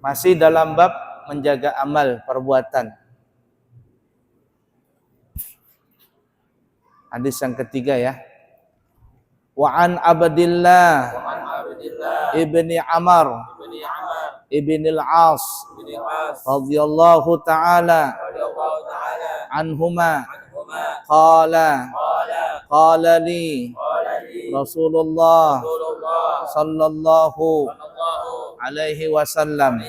Masih dalam bab menjaga amal perbuatan. Hadis yang ketiga ya. Wa an Abdillah ibni Amr ibni al-As radhiyallahu ta'ala anhuma qala li Rasulullah sallallahu alaihi wasallam,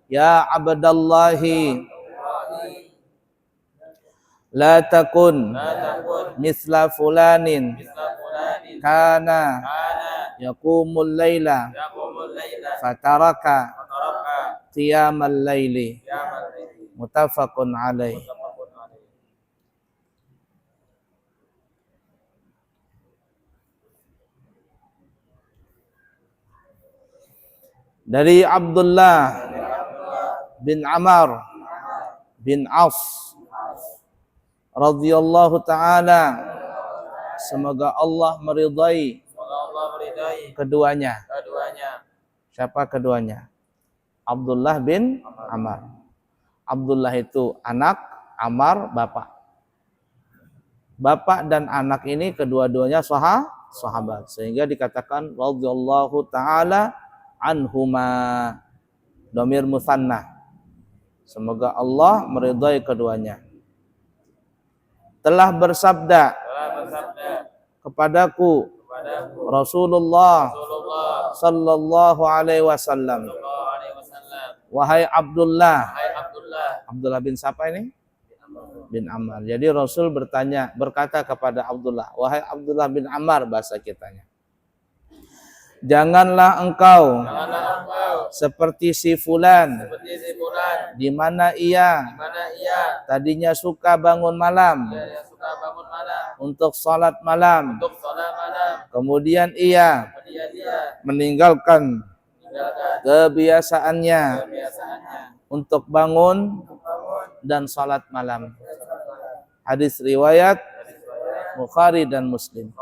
ya Abdallahi la takun misla fulanin kana yaqumul laila fataraka qiyamal laili, muttafaqun alaih. Dari Abdullah bin Amr bin As radhiyallahu ta'ala, semoga Allah meridai keduanya. Siapa keduanya? Abdullah bin Amr. Abdullah itu anak, Amr bapak. Bapak dan anak ini kedua-duanya sahabat, sehingga dikatakan radhiyallahu ta'ala anhuma, dhamir musanna. Semoga Allah meridai keduanya. Telah bersabda kepadaku Rasulullah sallallahu alaihi wasallam, wahai Abdullah. Abdullah bin siapa ini? Bin Ammar. Jadi Rasul berkata kepada Abdullah, wahai Abdullah bin Ammar, bahasa kitanya, janganlah engkau seperti si fulan, di mana ia tadinya suka bangun malam untuk salat malam, kemudian ia meninggalkan kebiasaannya untuk bangun dan salat malam. Hadis riwayat Bukhari dan Muslim.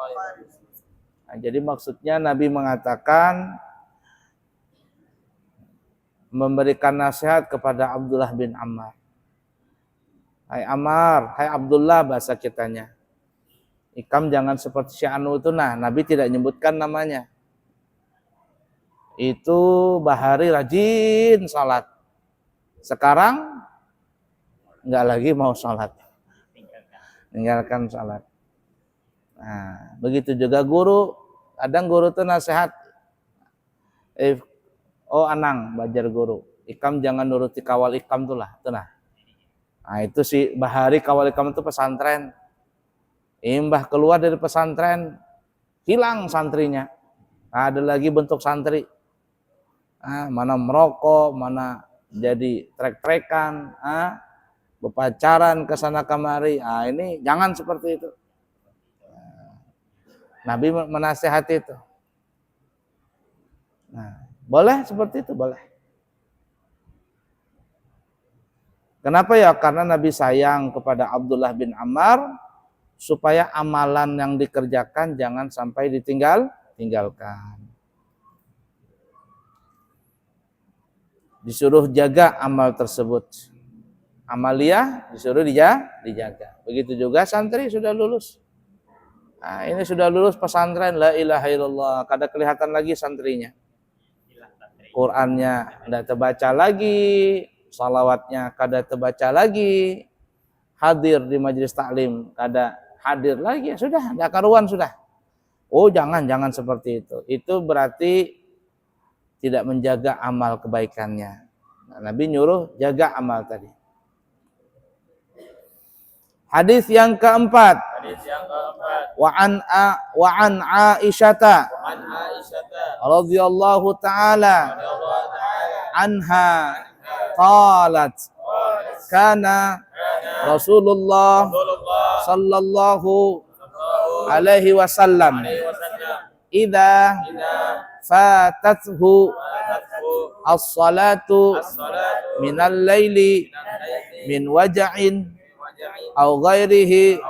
Nah, jadi maksudnya Nabi mengatakan, memberikan nasihat kepada Abdullah bin Ammar. Hai Ammar, hai Abdullah, bahasa kitanya, ikam jangan seperti si Anu itu. Nah, Nabi tidak menyebutkan namanya. Itu bahari rajin salat, sekarang enggak lagi mau salat, meninggalkan salat. Nah, begitu juga guru. Kadang guru itu nasihat, oh anang, belajar guru, ikam jangan nuruti kawal ikam tuh lah. Nah, itu si bahari kawal ikam itu pesantren. Imbah keluar dari pesantren, hilang santrinya. Ada lagi bentuk santri. Mana merokok, mana jadi trek-trekan, berpacaran ke sana kemari. Ini jangan seperti itu. Nabi menasihati itu. Nah, boleh seperti itu, boleh. Kenapa ya? Karena Nabi sayang kepada Abdullah bin Ammar, supaya amalan yang dikerjakan jangan sampai ditinggalkan. Disuruh jaga amal tersebut. Amalia disuruh dijaga. Begitu juga santri sudah lulus. Nah, ini sudah lulus pesantren, la ilaha illallah, kada kelihatan lagi santrinya. Qurannya kada terbaca lagi, salawatnya kada terbaca lagi, hadir di majelis taklim kada hadir lagi, ya sudah, ada karuan sudah. Oh, jangan seperti itu. Itu berarti tidak menjaga amal kebaikannya. Nah, Nabi nyuruh jaga amal tadi. Hadis yang keempat. Wa an Aisyata radhiyallahu ta'ala anha qalat kana Rasulullah sallallahu alaihi wasallam idza fatathu as-salatu minal laili min waja'in aw ghairihi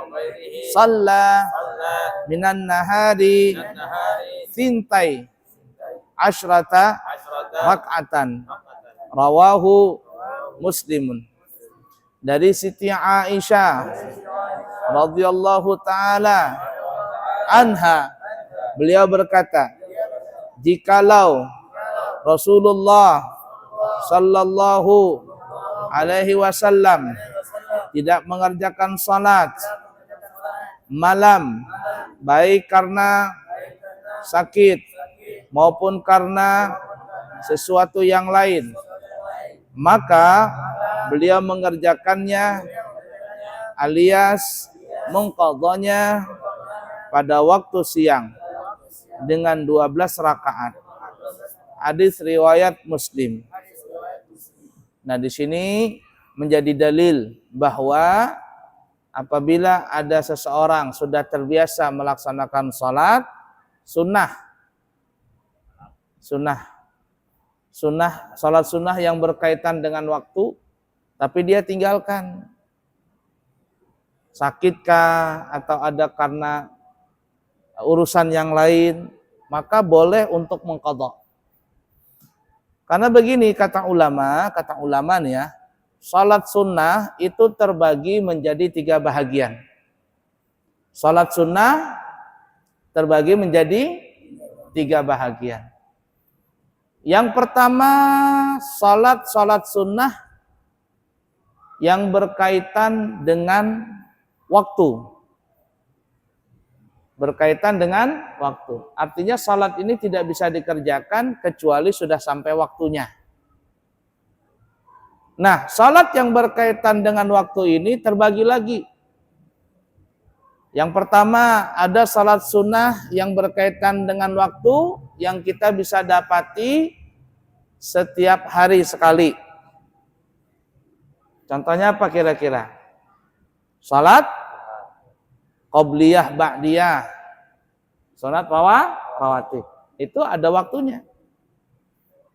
shalla minan nahari sintai asyrata rak'atan Rawahu Muslimun. Dari Siti Aisyah radhiyallahu taala anha, beliau berkata, jikalau Rasulullah sallallahu alaihi wasallam tidak mengerjakan salat malam, baik karena sakit maupun karena sesuatu yang lain, maka beliau mengerjakannya alias mengqadhanya pada waktu siang dengan 12 rakaat. Hadis riwayat Muslim. Nah, di sini menjadi dalil bahwa apabila ada seseorang sudah terbiasa melaksanakan salat salat sunnah yang berkaitan dengan waktu, tapi dia tinggalkan, sakitkah atau ada karena urusan yang lain, maka boleh untuk mengqadha. Karena begini kata ulama nih ya, salat sunnah itu terbagi menjadi 3 bahagian. Salat sunnah terbagi menjadi 3 bahagian. Yang pertama, salat sunnah yang berkaitan dengan waktu. Berkaitan dengan waktu. Artinya salat ini tidak bisa dikerjakan kecuali sudah sampai waktunya. Nah, salat yang berkaitan dengan waktu ini terbagi lagi. Yang pertama, ada salat sunnah yang berkaitan dengan waktu yang kita bisa dapati setiap hari sekali. Contohnya apa kira-kira? Salat qobliyah ba'diyah, salat rawatib, itu ada waktunya.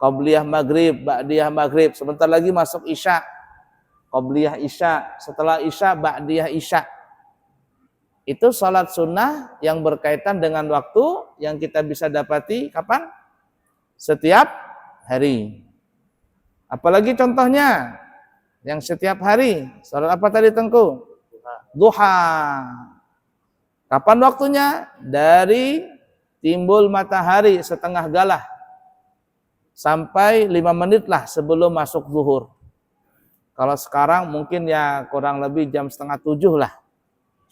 Qobliyah maghrib, ba'diyah maghrib, sebentar lagi masuk isya, qobliyah isya, setelah isya ba'diyah isya. Itu salat sunnah yang berkaitan dengan waktu yang kita bisa dapati kapan? Setiap hari. Apalagi contohnya yang setiap hari, salat apa tadi Tengku? Duha. Kapan waktunya? Dari timbul matahari setengah galah sampai 5 menit lah sebelum masuk zuhur. Kalau sekarang mungkin ya kurang lebih jam 6:30 lah.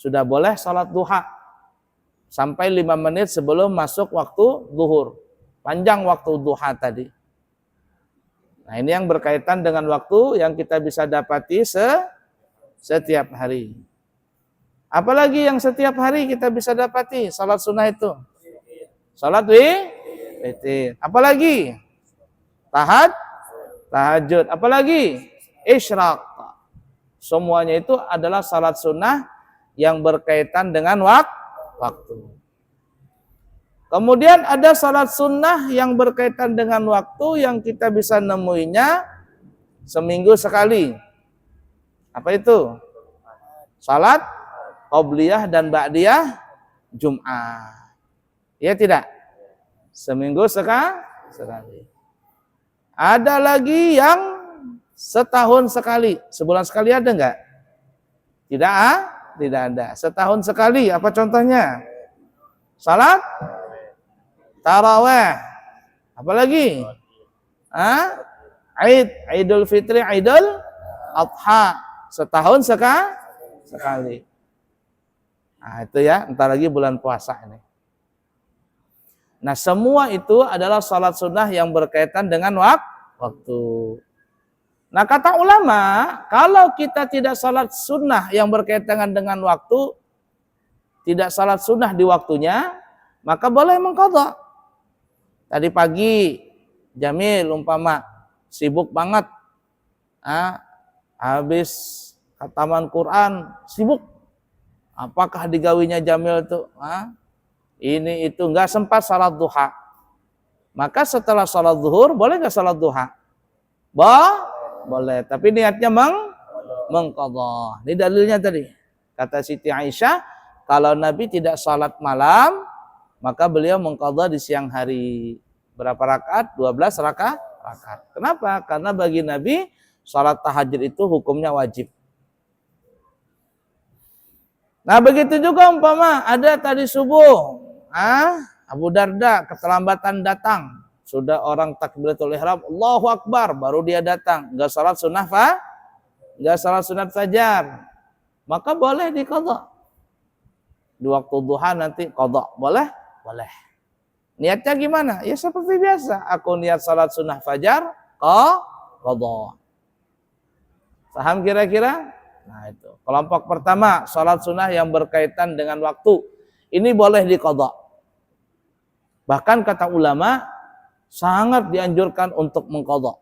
Sudah boleh salat duha sampai 5 menit sebelum masuk waktu zuhur. Panjang waktu duha tadi. Nah, ini yang berkaitan dengan waktu yang kita bisa dapati setiap hari. Apalagi yang setiap hari kita bisa dapati salat sunnah itu? Salat witir. Apalagi? Tahajud. Apalagi? Isyraq. Semuanya itu adalah salat sunnah yang berkaitan dengan waktu. Kemudian ada salat sunnah yang berkaitan dengan waktu yang kita bisa nemuinya seminggu sekali. Apa itu? Salat qobliyah dan ba'diyah Jum'ah. Ya tidak? Seminggu sekali. Ada lagi yang setahun sekali. Sebulan sekali ada enggak? Tidak ada. Setahun sekali. Apa contohnya? Salat tarawih. Apa lagi? Idul Fitri, Idul Adha. Setahun sekali. Nah, itu ya, entar lagi bulan puasa ini. Nah, semua itu adalah salat sunnah yang berkaitan dengan waktu. Nah, kata ulama, kalau kita tidak salat sunnah yang berkaitan dengan waktu, tidak salat sunnah di waktunya, maka boleh mengqadha. Tadi pagi, Jamil umpama sibuk banget, habis khataman Quran, sibuk. Apakah digawinya Jamil itu? Ini itu enggak sempat salat duha. Maka setelah salat zuhur boleh enggak salat duha? Boleh, tapi niatnya mengqadha. Ini dalilnya tadi. Kata Siti Aisyah, kalau Nabi tidak salat malam, maka beliau mengqadha di siang hari. Berapa rakaat? 12 rakaat. Kenapa? Karena bagi Nabi salat tahajud itu hukumnya wajib. Nah begitu juga umpama ada tadi subuh, Abu Darda keterlambatan datang, sudah orang takbiratul ihram, Allahu Akbar, baru dia datang, nggak salat sunnah nggak salat sunat fajar, maka boleh diqadha. Di waktu duha nanti qadha, boleh? Boleh. Niatnya gimana? Ya seperti biasa, aku niat salat sunnah fajar, qadha. Paham kira-kira? Nah itu. Kelompok pertama, salat sunnah yang berkaitan dengan waktu. Ini boleh diqadha. Bahkan kata ulama, sangat dianjurkan untuk mengqadha.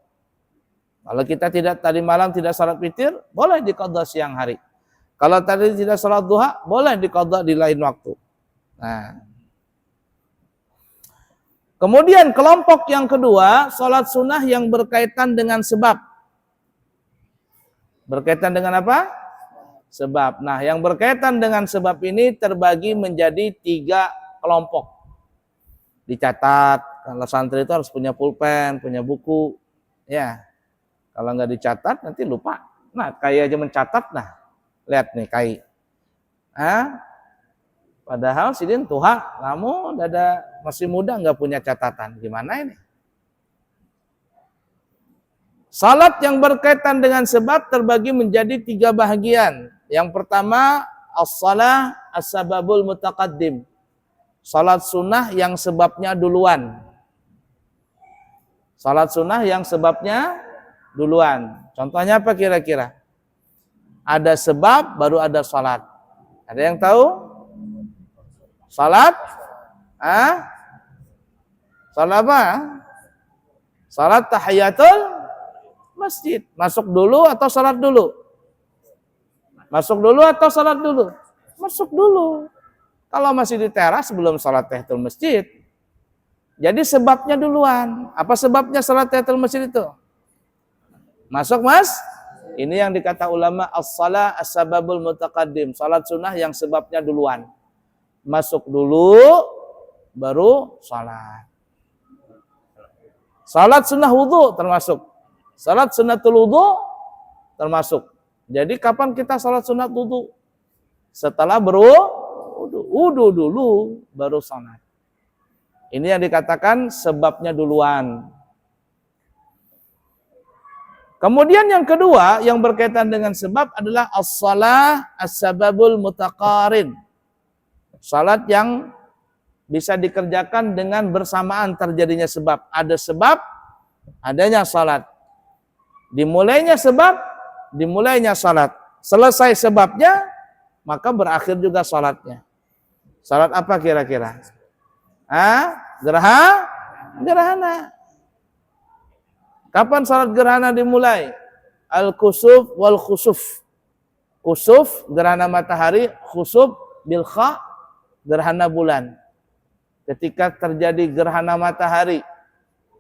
Kalau kita tidak tadi malam tidak salat witir, boleh diqadha siang hari. Kalau tadi tidak salat duha, boleh diqadha di lain waktu. Nah. Kemudian kelompok yang kedua, salat sunnah yang berkaitan dengan sebab. Berkaitan dengan apa? Sebab. Nah, yang berkaitan dengan sebab ini terbagi menjadi 3 kelompok. Dicatat. Kalau santri itu harus punya pulpen, punya buku. Ya. Kalau nggak dicatat nanti lupa. Nah, Kai aja mencatat. Nah, lihat nih Kai. Padahal sidin tuha, kamu masih muda nggak punya catatan. Gimana ini? Salat yang berkaitan dengan sebab terbagi menjadi 3 bahagian. Yang pertama, as-salah as-sababul mutaqaddim. Salat sunnah yang sebabnya duluan. Salat sunnah yang sebabnya duluan. Contohnya apa kira-kira? Ada sebab baru ada salat. Ada yang tahu? Salat? Salat apa? Salat tahiyatul masjid. Masuk dulu atau salat dulu? Masuk dulu atau salat dulu? Masuk dulu. Kalau masih di teras sebelum salat tahiyatul masjid. Jadi sebabnya duluan. Apa sebabnya salat tahiyatul masjid itu? Masuk mas? Ini yang dikata ulama as-salah as-sababul mutaqaddim. Salat sunnah yang sebabnya duluan. Masuk dulu baru salat. Salat sunnah wudu termasuk. Salat sunnatul wudu termasuk. Jadi kapan kita salat sunat wudu? Setelah wudu dulu baru salat. Ini yang dikatakan sebabnya duluan. Kemudian yang kedua yang berkaitan dengan sebab adalah as-salah as-sababul mutaqarin. Salat yang bisa dikerjakan dengan bersamaan terjadinya sebab. Ada sebab, adanya salat. Dimulainya sebab, dimulainya salat. Selesai sebabnya, maka berakhir juga salatnya. Salat apa kira-kira? Gerhana. Kapan salat gerhana dimulai? Al-kusuf wal khusuf. Kusuf, gerhana matahari. Khusuf, bilkha, gerhana bulan. Ketika terjadi gerhana matahari,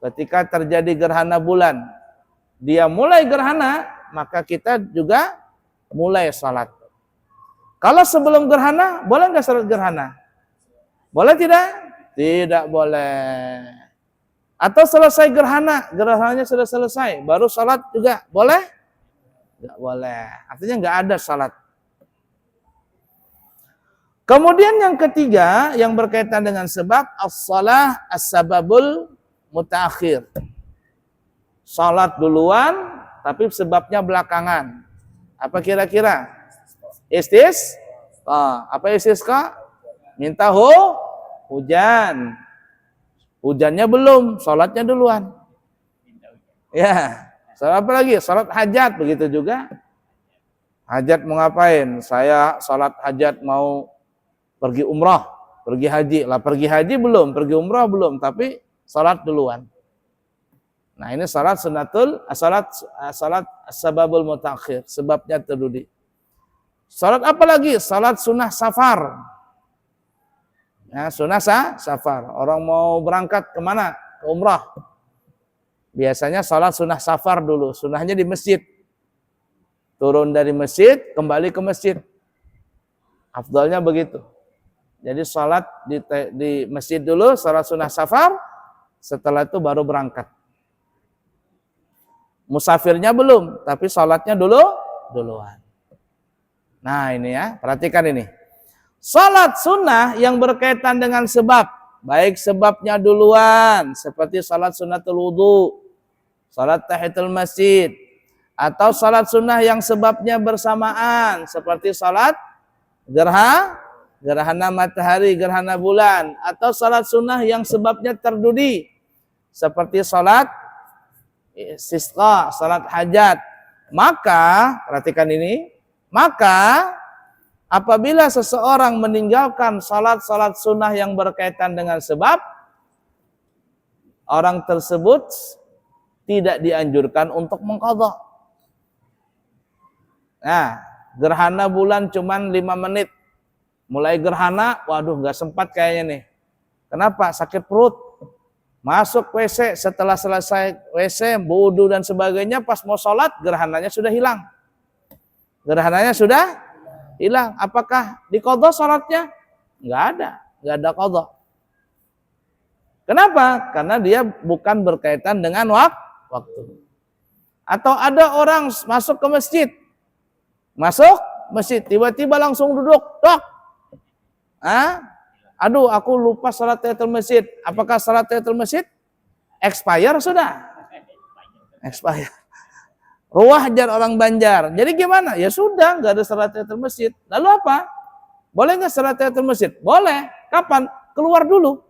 ketika terjadi gerhana bulan, dia mulai gerhana, maka kita juga mulai salat. Kalau sebelum gerhana, boleh nggak salat gerhana? Boleh tidak? Tidak boleh. Atau selesai gerhana, gerhananya sudah selesai, baru salat juga boleh? Nggak boleh. Artinya nggak ada salat. Kemudian yang ketiga yang berkaitan dengan sebab as-salah as-sababul mutaakhir. Salat duluan tapi sebabnya belakangan. Apa kira-kira? Apa istisqa? Minta hujan. Hujannya belum, salatnya duluan. Ya, salat apa lagi? Salat hajat begitu juga. Hajat mau ngapain? Saya salat hajat mau pergi umrah, pergi haji. Lah pergi haji belum, pergi umrah belum, tapi salat duluan. Nah, ini salat sunnatul, salat sababul mutaakhir, sebabnya terdahulu. Salat apa lagi? Salat sunnah safar. Ya, sunnah safar. Orang mau berangkat kemana? Ke umrah. Biasanya salat sunnah safar dulu. Sunnahnya di masjid. Turun dari masjid, kembali ke masjid. Afdalnya begitu. Jadi salat di masjid dulu, salat sunnah safar, setelah itu baru berangkat. Musafirnya belum, tapi sholatnya duluan. Nah ini ya, perhatikan ini. Sholat sunnah yang berkaitan dengan sebab, baik sebabnya duluan, seperti sholat sunnatul wudu, sholat tahiyatul masjid, atau sholat sunnah yang sebabnya bersamaan, seperti sholat gerhana matahari, gerhana bulan, atau sholat sunnah yang sebabnya terdudi, seperti sholat istisqa, salat hajat. Maka, perhatikan ini, maka apabila seseorang meninggalkan salat-salat sunnah yang berkaitan dengan sebab, orang tersebut tidak dianjurkan untuk mengqadha. Nah, gerhana bulan cuman 5 menit. Mulai gerhana, waduh nggak sempat kayaknya nih. Kenapa? Sakit perut. Masuk WC, setelah selesai WC, wudu dan sebagainya, pas mau sholat, gerhananya sudah hilang. Gerhananya sudah hilang. Apakah diqadha sholatnya? Nggak ada qadha. Kenapa? Karena dia bukan berkaitan dengan waktu. Atau ada orang masuk ke masjid, tiba-tiba langsung duduk, dok. Aduh, aku lupa salat tahiyatul masjid. Apakah salat tahiyatul masjid expire sudah? Expire. Ruah jar orang Banjar. Jadi gimana? Ya sudah, nggak ada salat tahiyatul masjid. Lalu apa? Boleh nggak salat tahiyatul masjid? Boleh. Kapan? Keluar dulu.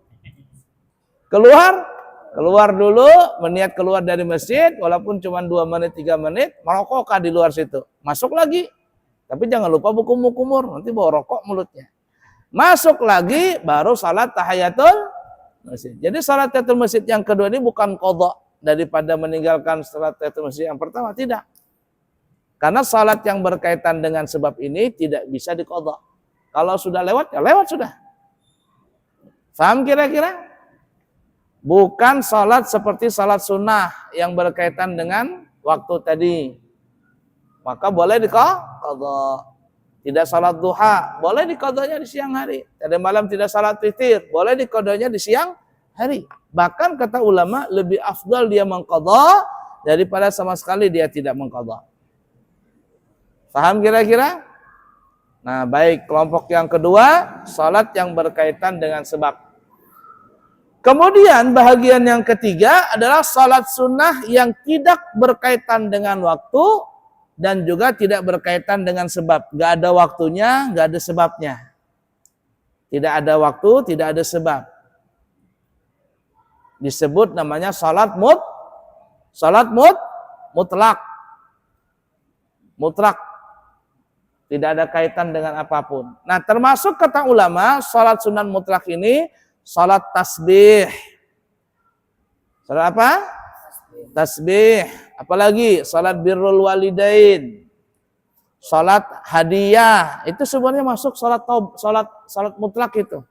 Keluar dulu, berniat keluar dari masjid, walaupun cuma 2 menit, 3 menit, merokok di luar situ. Masuk lagi. Tapi jangan lupa kumur, nanti bawa rokok mulutnya. Masuk lagi, baru salat tahiyatul masjid. Jadi salat tahiyatul masjid yang kedua ini bukan qadha daripada meninggalkan salat tahiyatul masjid yang pertama, tidak. Karena salat yang berkaitan dengan sebab ini tidak bisa diqadha. Kalau sudah lewat, ya lewat sudah. Paham kira-kira? Bukan salat seperti salat sunnah yang berkaitan dengan waktu tadi. Maka boleh diqadha. Tidak salat duha, boleh diqadhanya di siang hari. Tadi malam tidak salat witir, boleh diqadhanya di siang hari. Bahkan kata ulama, lebih afdal dia mengqadha daripada sama sekali dia tidak mengqadha. Paham kira-kira? Nah, baik, kelompok yang kedua, salat yang berkaitan dengan sebab. Kemudian bahagian yang ketiga adalah salat sunnah yang tidak berkaitan dengan waktu dan juga tidak berkaitan dengan sebab. Gak ada waktunya, gak ada sebabnya. Tidak ada waktu, tidak ada sebab. Disebut namanya salat mutlak. Mutlak. Tidak ada kaitan dengan apapun. Nah, termasuk kata ulama, salat sunnah mutlak ini salat tasbih. Salat apa? Tasbih. Apalagi salat birrul walidain, salat hadiah, itu sebenarnya masuk salat mutlak itu.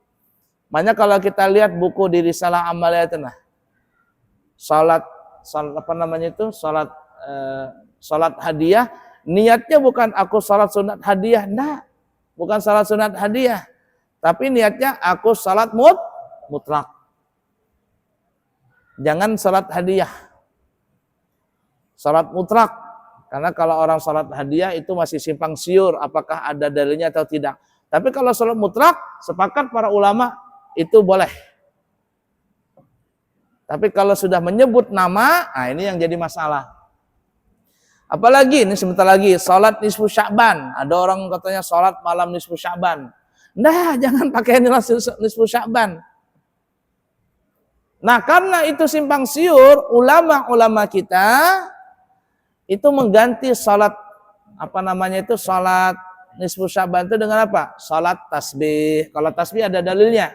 Makanya kalau kita lihat buku di Risalah Amaliyah itu, nah, salat apa namanya itu, salat hadiah, niatnya bukan aku salat sunat hadiah, nah, bukan salat sunat hadiah, tapi niatnya aku salat mutlak. Jangan salat hadiah. Salat mutlak, karena kalau orang salat hadiah itu masih simpang siur apakah ada dalilnya atau tidak. Tapi kalau salat mutlak, sepakat para ulama itu boleh. Tapi kalau sudah menyebut nama, nah ini yang jadi masalah. Apalagi ini sebentar lagi salat nisfu Sya'ban. Ada orang katanya salat malam nisfu Sya'ban. Nah, jangan pakai nisfu Sya'ban. Nah, karena itu simpang siur, ulama-ulama kita itu mengganti salat apa namanya itu, salat nisfu Sya'ban itu dengan apa? Salat tasbih. Kalau tasbih ada dalilnya.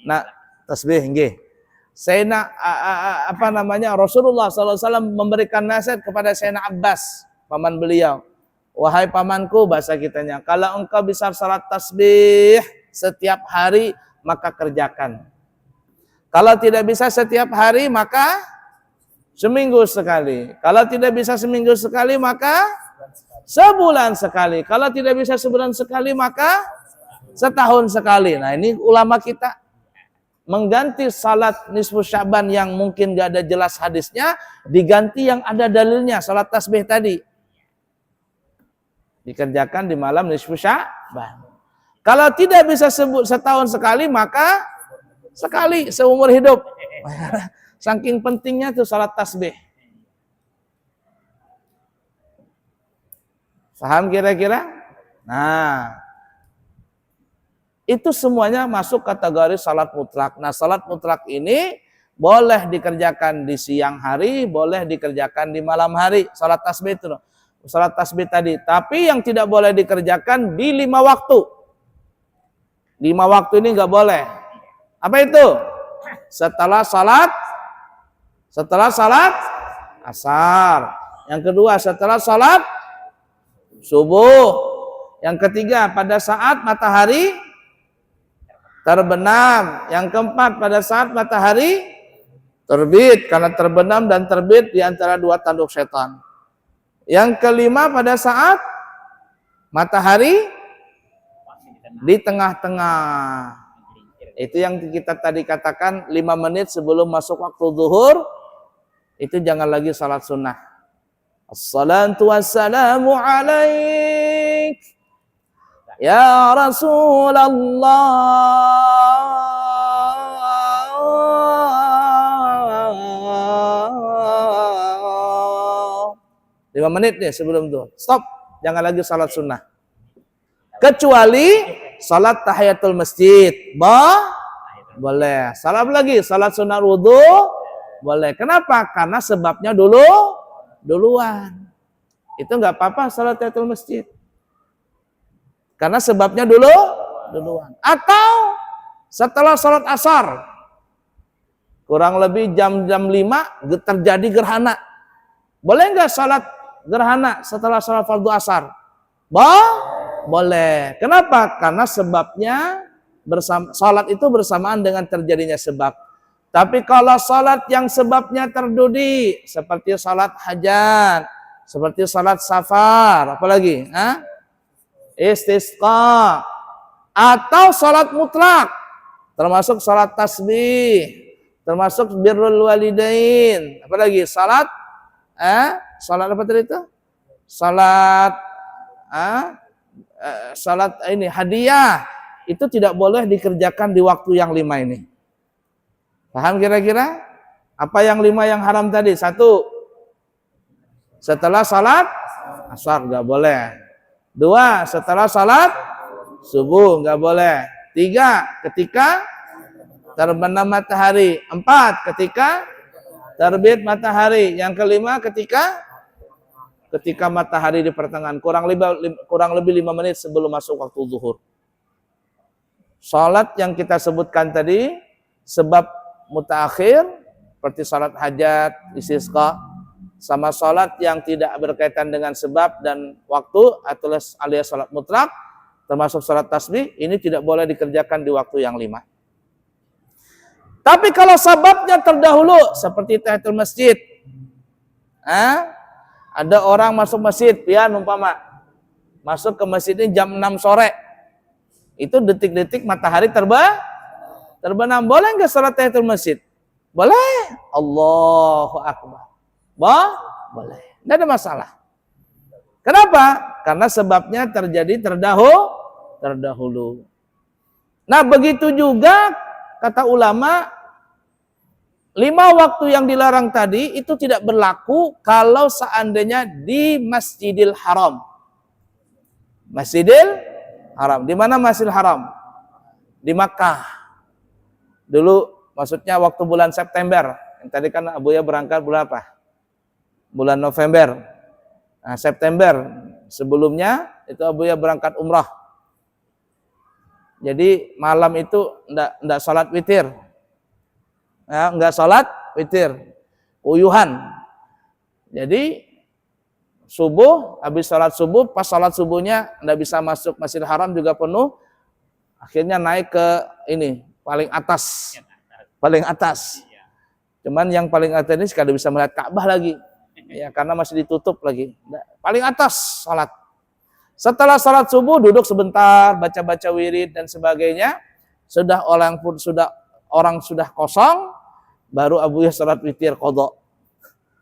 Nah, tasbih nggih. Sayyidina apa namanya, Rasulullah SAW memberikan nasihat kepada Sayyidina Abbas, paman beliau. Wahai pamanku, bahasa kitanya, kalau engkau bisa salat tasbih setiap hari, maka kerjakan. Kalau tidak bisa setiap hari, maka seminggu sekali. Kalau tidak bisa seminggu sekali, maka sebulan sekali. Kalau tidak bisa sebulan sekali, maka setahun sekali. Nah, ini ulama kita. mengganti salat nisfu Sya'ban yang mungkin gak ada jelas hadisnya, diganti yang ada dalilnya, salat tasbih tadi. Dikerjakan di malam nisfu Sya'ban. Kalau tidak bisa setahun sekali, maka sekali seumur hidup. Saking pentingnya tuh salat tasbih. Paham kira-kira? Nah, itu semuanya masuk kategori salat mutlak. Nah, salat mutlak ini boleh dikerjakan di siang hari, boleh dikerjakan di malam hari. Salat tasbih itu, salat tasbih tadi. Tapi yang tidak boleh dikerjakan di 5 waktu. 5 waktu ini nggak boleh. Apa itu? Setelah salat asar. Yang kedua setelah salat subuh. Yang ketiga pada saat matahari terbenam. Yang keempat pada saat matahari terbit, karena terbenam dan terbit di antara 2 tanduk setan. Yang kelima pada saat matahari di tengah-tengah. Itu yang kita tadi katakan 5 menit sebelum masuk waktu zuhur, itu jangan lagi salat sunnah. Assalatu wassalamu alaik ya Rasulullah. 5 menit nih sebelum itu. Stop, jangan lagi salat sunnah. Kecuali salat tahiyatul masjid. Boleh. Salat lagi, salat sunnah wudu boleh. Kenapa? Karena sebabnya duluan. Itu enggak apa-apa salat tahiyatul masjid. Karena sebabnya duluan. Atau setelah salat asar, kurang lebih jam 5 terjadi gerhana. Boleh enggak salat gerhana setelah salat fardu asar? Boleh. Kenapa? Karena sebabnya salat itu bersamaan dengan terjadinya sebab. Tapi kalau salat yang sebabnya terdudi, seperti salat hajat, seperti salat safar, apalagi? Istisqa, atau salat mutlak, termasuk salat tasbih, termasuk birrul walidain, apalagi? Salat apa tadi itu? Salat ini hadiah, itu tidak boleh dikerjakan di waktu yang 5 ini. Paham kira-kira? Apa yang 5 yang haram tadi? 1, setelah salat asar nggak boleh. 2, setelah salat subuh nggak boleh. 3, ketika terbenam matahari. 4, ketika terbit matahari. Yang kelima ketika matahari di pertengahan, kurang lebih 5 menit sebelum masuk waktu zuhur. Salat yang kita sebutkan tadi sebab mutaakhir seperti salat hajat, istisqa, sama salat yang tidak berkaitan dengan sebab dan waktu alias salat mutlak, termasuk salat tasbih, ini tidak boleh dikerjakan di waktu yang 5. Tapi kalau sebabnya terdahulu seperti tahiyatul masjid, ada orang masuk masjid, ya umpama masuk ke masjid ini jam 6 sore, itu detik-detik matahari terbenam, boleh nggak salat tahiyatul masjid? Boleh. Allahu akbar. Boleh. Tidak ada masalah. Kenapa? Karena sebabnya terjadi terdahulu. Nah, begitu juga kata ulama, 5 waktu yang dilarang tadi itu tidak berlaku kalau seandainya di Masjidil Haram. Masjidil Haram. Di mana Masjidil Haram? Di Makkah. Dulu maksudnya waktu bulan September. Yang tadi kan Abuya berangkat bulan apa? Bulan November. Nah, September sebelumnya itu Abuya berangkat umrah. Jadi malam itu enggak salat witir. Enggak salat witir. Uyuhan. Jadi subuh, habis salat subuh, pas salat subuhnya enggak bisa masuk Masjidil Haram juga penuh. Akhirnya naik ke ini, paling atas. Cuman yang paling atas ini sekali bisa melihat Ka'bah lagi. Ya, karena masih ditutup lagi. Paling atas salat. Setelah salat subuh duduk sebentar, baca-baca wirid dan sebagainya. Sudah orang sudah kosong, baru Abuya salat witir qadha.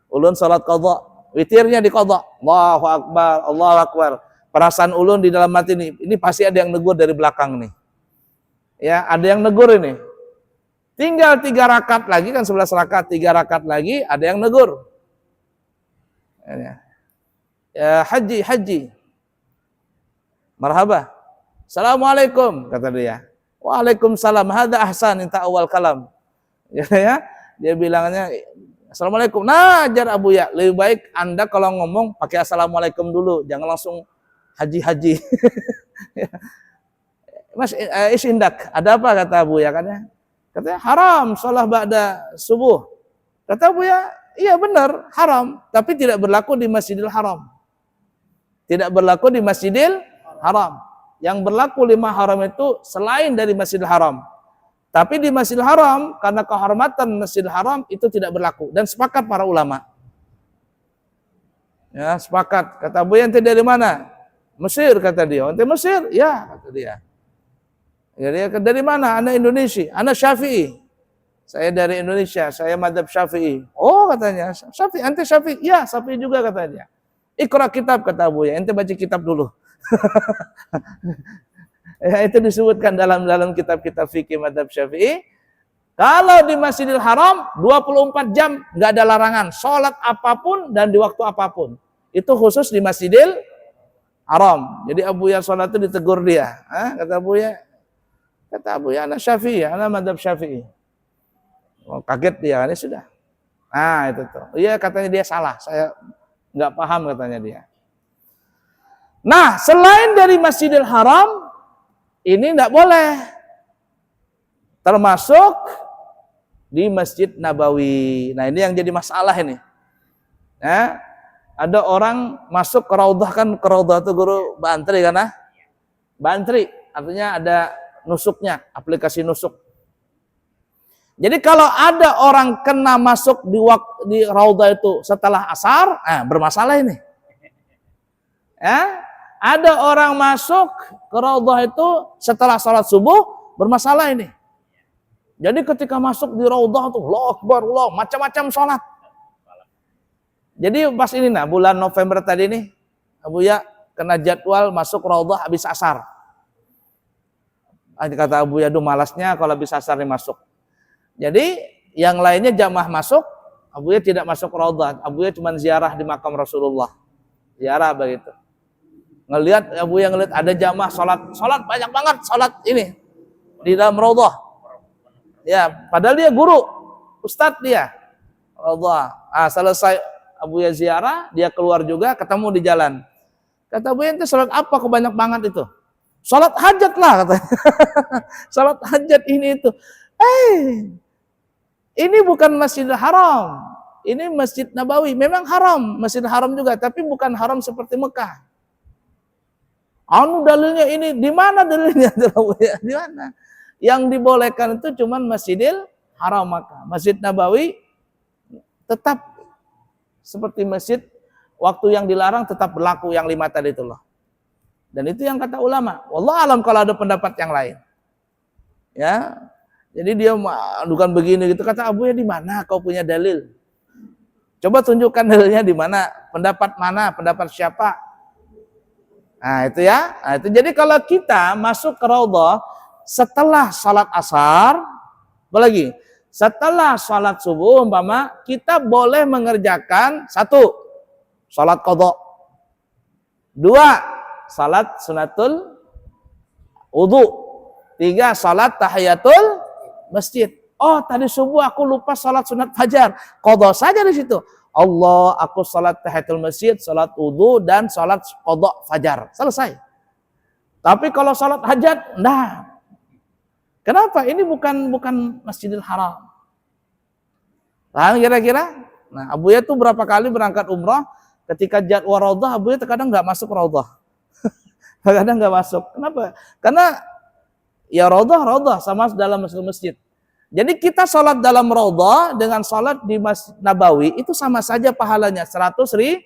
Ulun salat qadha, witirnya di qadha. Allahu Akbar, Allahu Akbar. Perasaan ulun di dalam hati ini pasti ada yang negur dari belakang nih. Ya, ada yang negur ini. Tinggal 3 rakaat lagi, kan 11 rakaat, 3 rakaat lagi, ada yang negur. Ya, haji. Marhaba. Assalamualaikum, kata dia. Waalaikumsalam, hadza ahsan, inta awal kalam. Ya, dia bilangnya, Assalamualaikum. Nah, ajar Abuya, lebih baik Anda kalau ngomong pakai Assalamualaikum dulu, jangan langsung haji. Mas, isindak, ada apa kata Abuya kan ya? Katanya haram sholat ba'da subuh. Kata Abuya, iya benar, haram, tapi tidak berlaku di Masjidil Haram. Tidak berlaku di Masjidil Haram. Yang berlaku 5 haram itu selain dari Masjidil Haram. Tapi di Masjidil Haram, karena kehormatan Masjidil Haram itu tidak berlaku. Dan sepakat para ulama. Ya, sepakat. Kata Abuya, ente dari mana? Mesir, kata dia. Ente Mesir? Ya, kata dia. Ya, dia dari mana? Anak Indonesia. Anak Syafi'i. Saya dari Indonesia. Saya madhab Syafi'i. Oh, katanya. Syafi'i. Ente Syafi'i? Ya, Syafi'i juga, katanya. Iqra kitab, kata Abuya. Ente baca kitab dulu. Ya, itu disebutkan dalam kitab-kitab fikih madhab Syafi'i. Kalau di Masjidil Haram 24 jam nggak ada larangan, sholat apapun dan di waktu apapun. Itu khusus di Masjidil Haram. Jadi Abuya sholat itu ditegur dia. Kata Abuya, anak Syafi'i, anak madhab Syafi'i. Oh, kaget dia, ini sudah. Nah, itu tuh. Iya, katanya dia salah. Saya nggak paham, katanya dia. Nah, selain dari Masjidil Haram, ini tidak boleh. Termasuk di Masjid Nabawi. Nah, ini yang jadi masalah ini. Ya, ada orang masuk ke Raudhah, kan ke Raudhah itu guru Bantri kan? Bantri, artinya ada nusuknya, aplikasi nusuk. Jadi kalau ada orang kena masuk di Raudhah itu setelah asar, bermasalah ini. Ya, ada orang masuk ke Raudhah itu setelah sholat subuh, bermasalah ini. Jadi ketika masuk di Raudhah tuh, Allahu Akbar, Allah, macam-macam sholat. Jadi pas ini bulan November tadi nih, Abuya kena jadwal masuk Raudhah habis asar. Kata Abuya, aduh malasnya kalau habis asar nih masuk. Jadi yang lainnya jamaah masuk, Abuya tidak masuk Raudhah. Abuya cuma ziarah di makam Rasulullah. Ziarah begitu. Abuya ngelihat ada jamaah sholat banyak banget sholat ini di dalam Raudhah. Ya, padahal dia guru, ustadz dia. Raudhah. Selesai Abuya ziarah, dia keluar juga, ketemu di jalan. Kata Abuya, ente sholat apa kok banyak banget itu? Sholat hajat lah, katanya. Sholat hajat ini itu. Ini bukan Masjidil Haram. Ini Masjid Nabawi. Memang haram, Masjidil Haram juga, tapi bukan haram seperti Mekah. Dalilnya ini, di mana dalilnya? Di mana? Yang dibolehkan itu cuman Masjidil Haram Makkah. Masjid Nabawi tetap seperti masjid, waktu yang dilarang tetap berlaku yang 5 tadi itu loh. Dan itu yang kata ulama. Wallah alam kalau ada pendapat yang lain. Ya. Jadi dia bukan begini gitu. Kata Abuya, di mana kau punya dalil? Coba tunjukkan dalilnya di mana, pendapat siapa? Nah, itu ya. Nah, itu jadi kalau kita masuk ke Raudhah setelah salat asar, apalagi setelah salat subuh umpama, kita boleh mengerjakan 1, salat qadha. 2, salat sunatul wudu. 3, salat tahiyatul masjid. Oh, tadi subuh aku lupa salat sunat fajar. Qadha saja di situ. Allah, aku salat tahiyatul masjid, salat wudu, dan salat qadha fajar. Selesai. Tapi kalau salat hajat, nah. Kenapa? Ini bukan Masjidil Haram. Paham kira-kira? Nah, Abuya tuh berapa kali berangkat umrah, ketika jadwal Raudhah, Abuya terkadang nggak masuk Raudhah. Terkadang nggak masuk. Kenapa? Karena ya Raudhah sama dalam masjid. Jadi kita sholat dalam Raudhah dengan sholat di Masjid Nabawi itu sama saja pahalanya 100.000.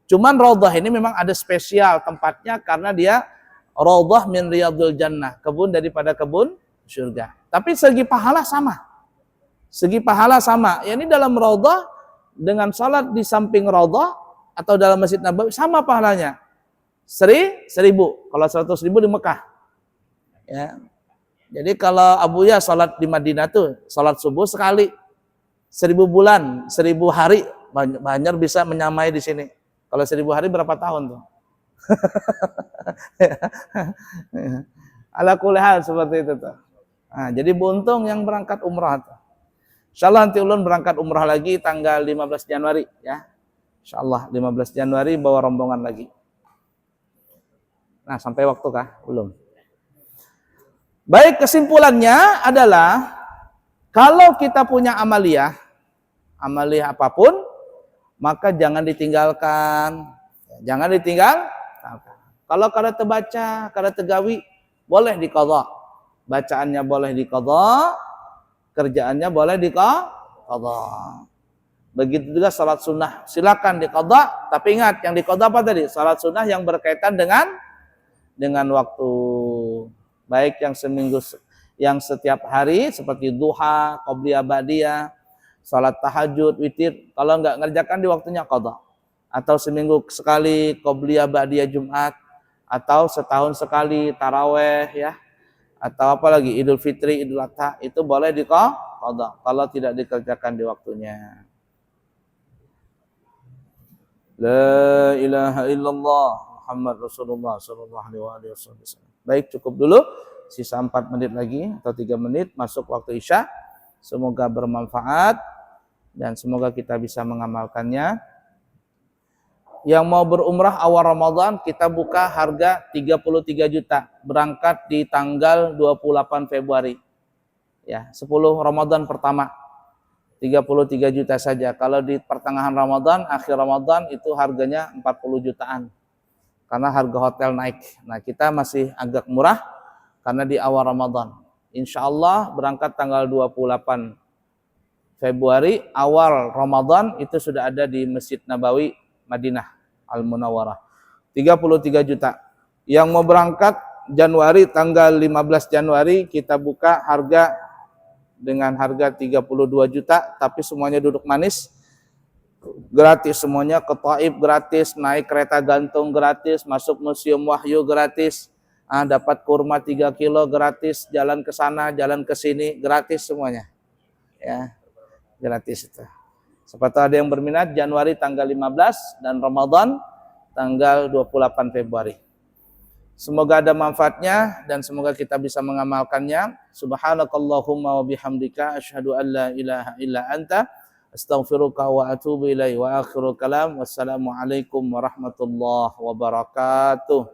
Cuman Raudhah ini memang ada spesial tempatnya karena dia Raudhah min riyadul jannah, kebun daripada kebun surga. Tapi segi pahala sama. Segi pahala sama. Ya ini dalam raudhah dengan salat di samping raudhah atau dalam Masjid Nabawi sama pahalanya. 1.000. Kalau 100.000 di Mekah. Ya. Jadi kalau Abuya salat di Madinah tuh salat subuh sekali. 1.000 bulan, 1.000 hari Banjar bisa menyamai di sini. Kalau 1.000 hari berapa tahun tuh? Ala kulli hal seperti itu tuh. Nah, jadi buntung yang berangkat umrah tuh. Insyaallah nanti ulun berangkat umrah lagi tanggal 15 Januari ya. Insyaallah 15 Januari bawa rombongan lagi. Nah, sampai waktu kah? Belum. Baik, kesimpulannya adalah kalau kita punya amaliyah apapun, maka jangan ditinggalkan. Jangan ditinggalkan. Kalau kada terbaca, kada tergawi, boleh diqadha. Bacaannya boleh diqadha, kerjaannya boleh diqadha. Begitu juga salat sunnah, silakan diqadha, tapi ingat yang diqadha apa tadi? Salat sunnah yang berkaitan dengan waktu. Baik yang seminggu, yang setiap hari seperti duha, qobliyah, ba'diyah, salat tahajud, witir. Kalau enggak ngerjakan di waktunya qadha. Atau seminggu sekali qobliyah, ba'diyah, Jumat, atau setahun sekali taraweh ya. Atau apa lagi Idul Fitri, Idul Adha, itu boleh diqadha kalau tidak dikerjakan di waktunya. La ilaha illallah Muhammad Rasulullah sallallahu alaihi wasallam. Baik, cukup dulu. Sisa 4 menit lagi atau 3 menit masuk waktu Isya. Semoga bermanfaat dan semoga kita bisa mengamalkannya. Yang mau berumrah awal Ramadan kita buka harga 33 juta. Berangkat di tanggal 28 Februari. Ya, 10 Ramadan pertama. 33 juta saja. Kalau di pertengahan Ramadan, akhir Ramadan itu harganya 40 jutaan. Karena harga hotel naik. Nah, kita masih agak murah karena di awal Ramadan. Insya Allah berangkat tanggal 28 Februari, awal Ramadan itu sudah ada di Masjid Nabawi, Madinah, Al-Munawwarah. 33 juta. Yang mau berangkat Januari, tanggal 15 Januari, kita buka harga dengan harga 32 juta, tapi semuanya duduk manis. Gratis semuanya, ke Taif gratis, naik kereta gantung gratis, masuk Museum Wahyu gratis, dapat kurma 3 kilo gratis, jalan ke sana, jalan ke sini gratis semuanya. Ya, gratis itu. Siapa ada yang berminat Januari tanggal 15 dan Ramadan tanggal 28 Februari. Semoga ada manfaatnya dan semoga kita bisa mengamalkannya. Subhanakallahumma wa bihamdika asyhadu an la ilaha illa anta astaghfiruka wa atubu ilaik wa akhiru kalam wassalamu alaikum warahmatullahi wabarakatuh.